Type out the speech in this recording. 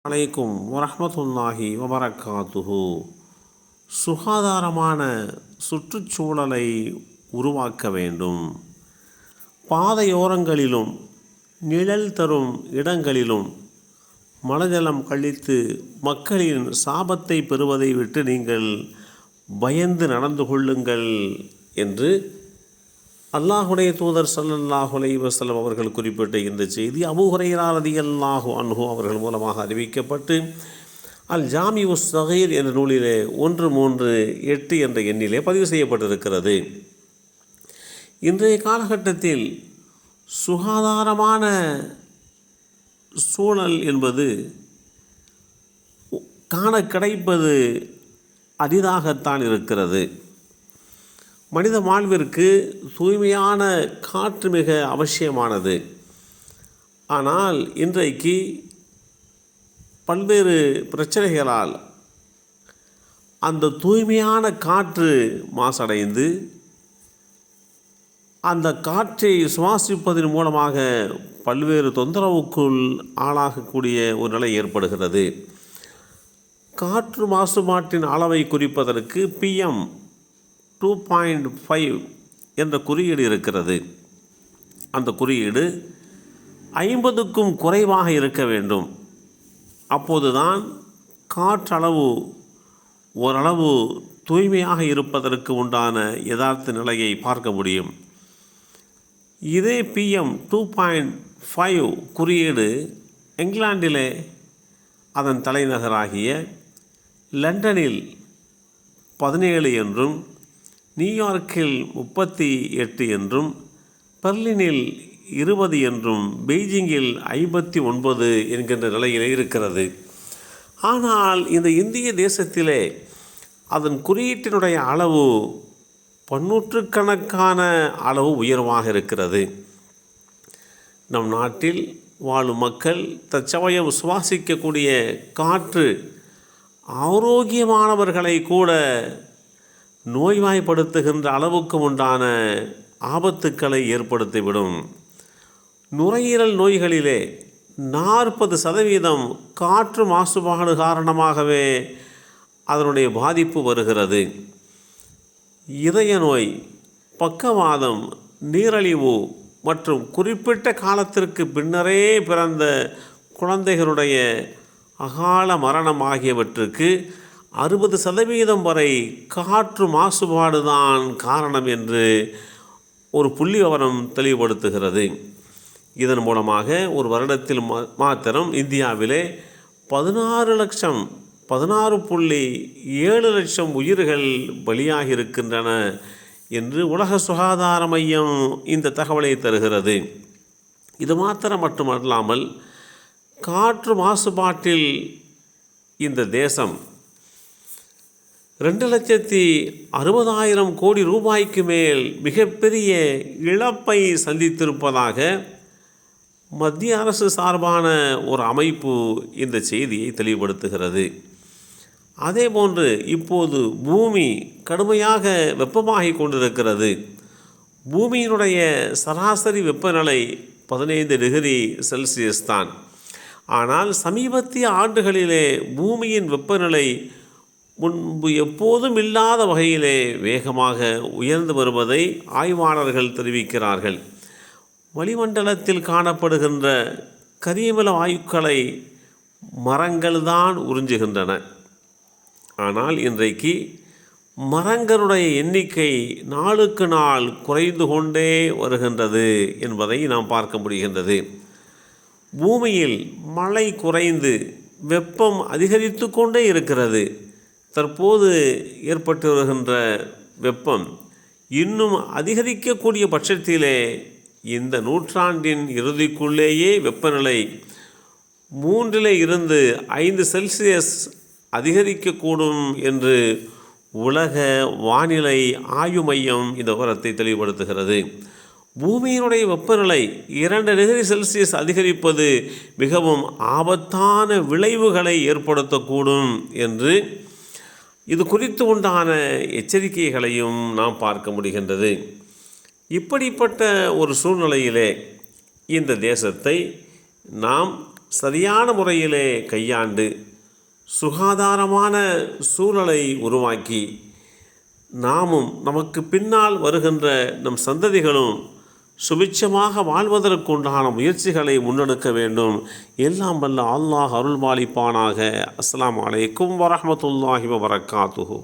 அலைக்கும் வரஹ்மத்துல்லாஹி வபரகாத்துஹு. சுகாதாரமான சுற்றுச்சூழலை உருவாக்க வேண்டும். பாதையோரங்களிலும் நிழல் தரும் இடங்களிலும் மலஜலம் கழித்து மக்களின் சாபத்தை பெறுவதை விட்டு நீங்கள் பயந்து நடந்து கொள்ளுங்கள் என்று அல்லாஹுடைய தூதர் ஸல்லல்லாஹு அலைஹி வஸல்லம் அவர்கள் குறிப்பிட்ட இந்த செய்தி அபூ ஹுரைரா ரலியல்லாஹு அன்ஹு அவர்கள் மூலமாக அறிவிக்கப்பட்டு அல் ஜாமிஉ ஸகீர் என்ற நூலிலே 138 என்ற எண்ணிலே பதிவு செய்யப்பட்டிருக்கிறது. இன்றைய காலகட்டத்தில் சுகாதாரமான சூழல் என்பது காண கிடைப்பது அரிதாகத்தான் இருக்கிறது. மனித வாழ்விற்கு தூய்மையான காற்று மிக அவசியமானது. ஆனால் இன்றைக்கு பல்வேறு பிரச்சனைகளால் அந்த தூய்மையான காற்று மாசடைந்து அந்த காற்றை சுவாசிப்பதன் மூலமாக பல்வேறு தொந்தரவுக்குள் ஆளாகக்கூடிய ஒரு நிலை ஏற்படுகிறது. காற்று மாசுபாட்டின் அளவை குறிப்பதற்கு PM 2.5 என்ற குறியீடு இருக்கிறது. அந்த குறியீடு 50க்கும் குறைவாக இருக்க வேண்டும். அப்போதுதான் காற்றளவு ஓரளவு தூய்மையாக இருப்பதற்கு உண்டான யதார்த்த நிலையை பார்க்க முடியும். இதே PM 2.5 குறியீடு இங்கிலாந்திலே அதன் தலைநகராகிய லண்டனில் 17 என்றும், நியூயார்க்கில் 38 என்றும், பெர்லினில் 20 என்றும், பெய்ஜிங்கில் 59 என்கின்ற நிலையிலே இருக்கிறது. ஆனால் இந்த இந்திய தேசத்திலே அதன் குறியீட்டினுடைய அளவு பன்னூற்றுக்கணக்கான அளவு உயர்வாக இருக்கிறது. நம் நாட்டில் வாழும் மக்கள் தற்சமயம் சுவாசிக்கக்கூடிய காற்று ஆரோக்கியமானவர்களை கூட நோய்வாய்ப்படுத்துகின்ற அளவுக்கு உண்டான ஆபத்துக்களை ஏற்படுத்திவிடும். நுரையீரல் நோய்களிலே 40% காற்று மாசுபாடு காரணமாகவே அதனுடைய பாதிப்பு வருகிறது. இதய நோய், பக்கவாதம், நீரழிவு மற்றும் குறிப்பிட்ட காலத்திற்கு பின்னரே பிறந்த குழந்தைகளுடைய அகால மரணம் ஆகியவற்றுக்கு 60% வரை காற்று மாசுபாடு தான் காரணம் என்று ஒரு புள்ளி விவரம் தெளிவுபடுத்துகிறது. இதன் மூலமாக ஒரு வருடத்தில் மாத்திரம் இந்தியாவிலே 16.7 லட்சம் உயிர்கள் பலியாகி இருக்கின்றன என்று உலக சுகாதார மையம் இந்த தகவலை தருகிறது. இது மாத்திரம் மட்டுமல்லாமல் காற்று மாசுபாட்டில் இந்த தேசம் 2,60,000 கோடி ரூபாய்க்கு மேல் மிகப்பெரிய இழப்பை சந்தித்திருப்பதாக மத்திய அரசு சார்பான ஒரு அமைப்பு இந்த செய்தியை தெளிவுபடுத்துகிறது. அதேபோன்று இப்போது பூமி கடுமையாக வெப்பமாகி கொண்டிருக்கிறது. பூமியினுடைய சராசரி வெப்பநிலை 15 டிகிரி செல்சியஸ் தான். ஆனால் சமீபத்திய ஆண்டுகளிலே பூமியின் வெப்பநிலை முன்பு எப்போதும் இல்லாத வகையிலே வேகமாக உயர்ந்து வருவதை ஆய்வாளர்கள் தெரிவிக்கிறார்கள். வளிமண்டலத்தில் காணப்படுகின்ற கரியமில வாயுக்களை மரங்கள் தான் உறிஞ்சுகின்றன. ஆனால் இன்றைக்கு மரங்களுடைய எண்ணிக்கை நாளுக்கு நாள் குறைந்து கொண்டே வருகின்றது என்பதை நாம் பார்க்க முடிகின்றது. பூமியில் மழை குறைந்து வெப்பம் அதிகரித்து கொண்டே இருக்கிறது. தற்போது ஏற்பட்டு வருகின்ற வெப்பம் இன்னும் அதிகரிக்கக்கூடிய பட்சத்திலே இந்த நூற்றாண்டின் இறுதிக்குள்ளேயே வெப்பநிலை 3 to 5 செல்சியஸ் அதிகரிக்கக்கூடும் என்று உலக வானிலை ஆய்வு மையம் இந்த விவரத்தை தெளிவுபடுத்துகிறது. பூமியினுடைய வெப்பநிலை 2 டிகிரி செல்சியஸ் அதிகரிப்பது மிகவும் ஆபத்தான விளைவுகளை ஏற்படுத்தக்கூடும் என்று இது குறித்து உண்டான எச்சரிக்கைகளையும் நாம் பார்க்க முடிகின்றது. இப்படிப்பட்ட ஒரு சூழ்நிலையிலே இந்த தேசத்தை நாம் சரியான முறையிலே கையாண்டு சுகாதாரமான சூழலை உருவாக்கி நாமும் நமக்கு பின்னால் வருகின்ற நம் சந்ததிகளும் சுபிட்சமாக வாழ்வதற்குண்டான முயற்சிகளை முன்னெடுக்க வேண்டும். எல்லாம் வல்ல அல்லாஹ் அருள்பாலிப்பானாக. அஸ்ஸலாமு அலைக்கும் வரஹ்மத்துல்லாஹி வபரகாத்துஹு.